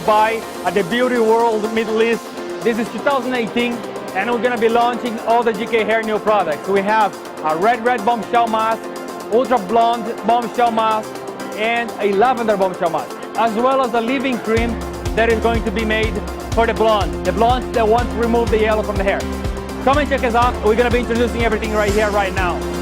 stop by at the BeautyWorld Middle East. This is 2018, and we're gonna be launching all the GKhair new products. We have a red bombshell mask, ultra blonde bombshell mask, and a lavender bombshell mask, as well as a leave-in cream that is going to be made for the blondes that want to remove the yellow from the hair. Come and check us out. We're gonna be introducing everything right here, right now.